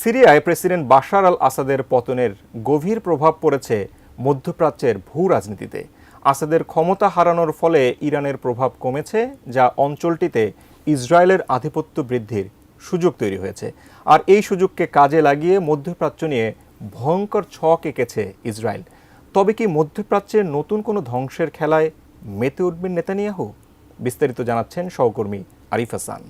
সিরিয়ায় president Bashar আল আসাদের পতনের গভীর প্রভাব পড়েছে মধ্যপ্রাচ্যের ভূ রাজনীতিতে। আসাদের ক্ষমতা হারানোর ফলে ইরানের প্রভাব কমেছে, যা অঞ্চলটিতে ইসরায়েলের আধিপত্য বৃদ্ধির সুযোগ তৈরি হয়েছে। আর এই সুযোগকে কাজে লাগিয়ে মধ্যপ্রাচ্য নিয়ে ভয়ঙ্কর ছক এঁকেছে ইসরায়েল। তবে কি মধ্যপ্রাচ্যের নতুন কোনো ধ্বংসের খেলায় মেতে উঠবেন নেতানিয়াহু? বিস্তারিত জানাচ্ছেন সহকর্মী আরিফ হাসান।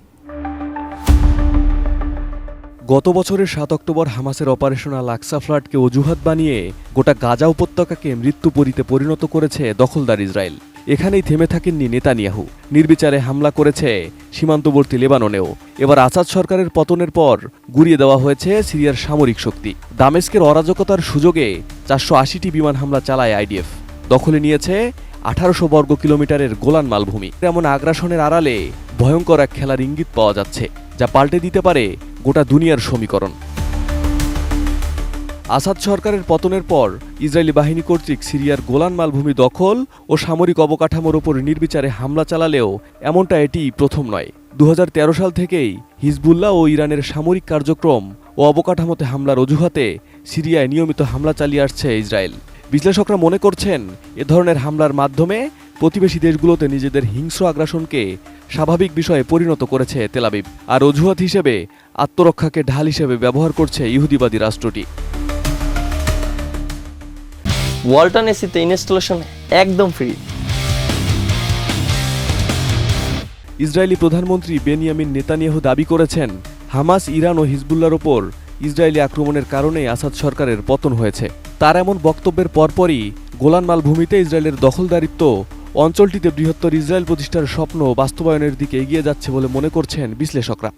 গত বছরের ৭ অক্টোবর হামাসের অপারেশন আল আকসা ফ্লাডকে অজুহাত বানিয়ে গোটা গাজা উপত্যকাকে মৃত্যুপুরীতে পরিণত করেছে দখলদার ইসরায়েল। এখানেই থেমে থাকেননি নেতানিয়াহু, নির্বিচারে হামলা করেছে সীমান্তবর্তী লেবাননেও। এবার আসাদ সরকারের পতনের পর গুড়িয়ে দেওয়া হয়েছে সিরিয়ার সামরিক শক্তি। দামেস্কের অরাজকতার সুযোগে ৪৮০টি বিমান হামলা চালায় আইডিএফ। দখলে নিয়েছে ১৮০০ বর্গ কিলোমিটারের গোলান মালভূমি। এমন আগ্রাসনের আড়ালে ভয়ঙ্কর এক খেলার ইঙ্গিত পাওয়া যাচ্ছে, যা পাল্টে দিতে পারে গোটা দুনিয়ার সমীকরণ। আসাদ সরকারের পতনের পর ইসরায়েলি বাহিনী কর্তৃক সিরিয়ার গোলান মালভূমি দখল ও সামরিক অবকাঠামোর ওপর নির্বিচারে হামলা চালালেও এমনটা এটি প্রথম নয়। ২০১৩ সাল থেকেই হিজবুল্লাহ ও ইরানের সামরিক কার্যক্রম ও অবকাঠামোতে হামলার অজুহাতে সিরিয়ায় নিয়মিত হামলা চালিয়ে আসছে ইসরায়েল। বিশ্লেষকরা মনে করছেন, এ ধরনের হামলার মাধ্যমে প্রতিবেশী দেশগুলোতে নিজেদের হিংস্র আগ্রাসনকে স্বাভাবিক বিষয়ে পরিণত করেছে তেল আবিব, আর অজুহাত হিসেবে আত্মরক্ষাকে ঢাল হিসেবে ব্যবহার করছে ইহুদিবাদী রাষ্ট্রটি। ওয়ালটন এসিতে ইনস্টলেশন একদম ফ্রি। ইসরায়েলি প্রধানমন্ত্রী বেনিয়ামিন নেতানিয়াহু দাবি করেছেন, হামাস, ইরান ও হিজবুল্লাহর ওপর ইসরায়েলি আক্রমণের কারণে আসাদ সরকারের পতন হয়েছে। তার এমন বক্তব্যের পরপরই গোলান মালভূমিতে ইসরায়েলের দখলদারিত্ব অঞ্চলটিতে বৃহত্তর ইসরায়েল প্রতিষ্ঠার স্বপ্ন বাস্তবায়নের দিকে এগিয়ে যাচ্ছে বলে মনে করছেন বিশ্লেষকরা।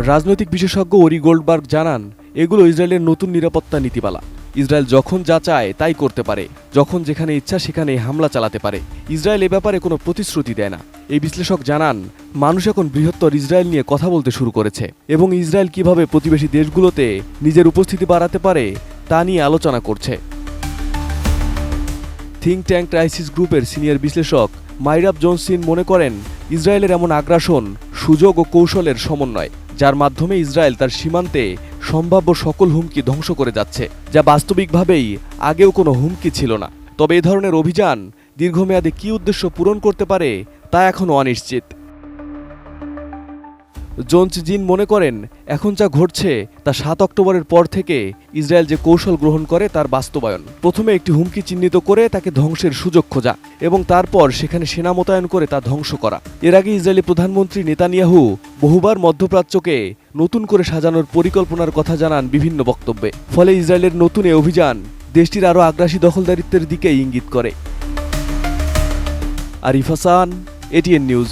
রাজনৈতিক বিশেষজ্ঞ ওরি গোল্ডবার্গ জানান, এগুলো ইসরায়েলের নতুন নিরাপত্তা নীতিমালা। ইসরায়েল যখন যা চায় তাই করতে পারে, যখন যেখানে ইচ্ছা সেখানে হামলা চালাতে পারে। ইসরায়েল এ ব্যাপারে কোনো প্রতিশ্রুতি দেয় না। এই বিশ্লেষক জানান, মানুষ এখন বৃহত্তর ইসরায়েল নিয়ে কথা বলতে শুরু করেছে এবং ইসরায়েল কিভাবে প্রতিবেশী দেশগুলোতে নিজের উপস্থিতি বাড়াতে পারে তা নিয়ে আলোচনা করছে। থিঙ্ক ট্যাঙ্ক ক্রাইসিস গ্রুপের সিনিয়র বিশ্লেষক মাইরাব জোনসিন মনে করেন, ইসরায়েলের এমন আগ্রাসন সুযোগ ও কৌশলের সমন্বয়, যার মাধ্যমে ইসরায়েল তার সীমান্তে সম্ভাব্য সকল হুমকি ধ্বংস করে যাচ্ছে, যা বাস্তবিকভাবেই আগেও কোনো হুমকি ছিল না। তবে এ ধরনের অভিযান দীর্ঘমেয়াদে কী উদ্দেশ্য পূরণ করতে পারে তা এখনও অনিশ্চিত। জোনস জিন মনে করেন, এখন যা ঘটছে তা ৭ অক্টোবরের পর থেকে ইসরায়েল যে কৌশল গ্রহণ করে তার বাস্তবায়ন। প্রথমে একটি হুমকি চিহ্নিত করে তাকে ধ্বংসের সুযোগ খোঁজা এবং তারপর সেখানে সেনা মোতায়েন করে তা ধ্বংস করা। এর আগে ইসরায়েলি প্রধানমন্ত্রী নেতানিয়াহু বহুবার মধ্যপ্রাচ্যকে নতুন করে সাজানোর পরিকল্পনার কথা জানান বিভিন্ন বক্তব্যে। ফলে ইসরায়েলের নতুন এ অভিযান দেশটির আরও আগ্রাসী দখলদারিত্বের দিকে ইঙ্গিত করে। Arif Hasan, ATN news.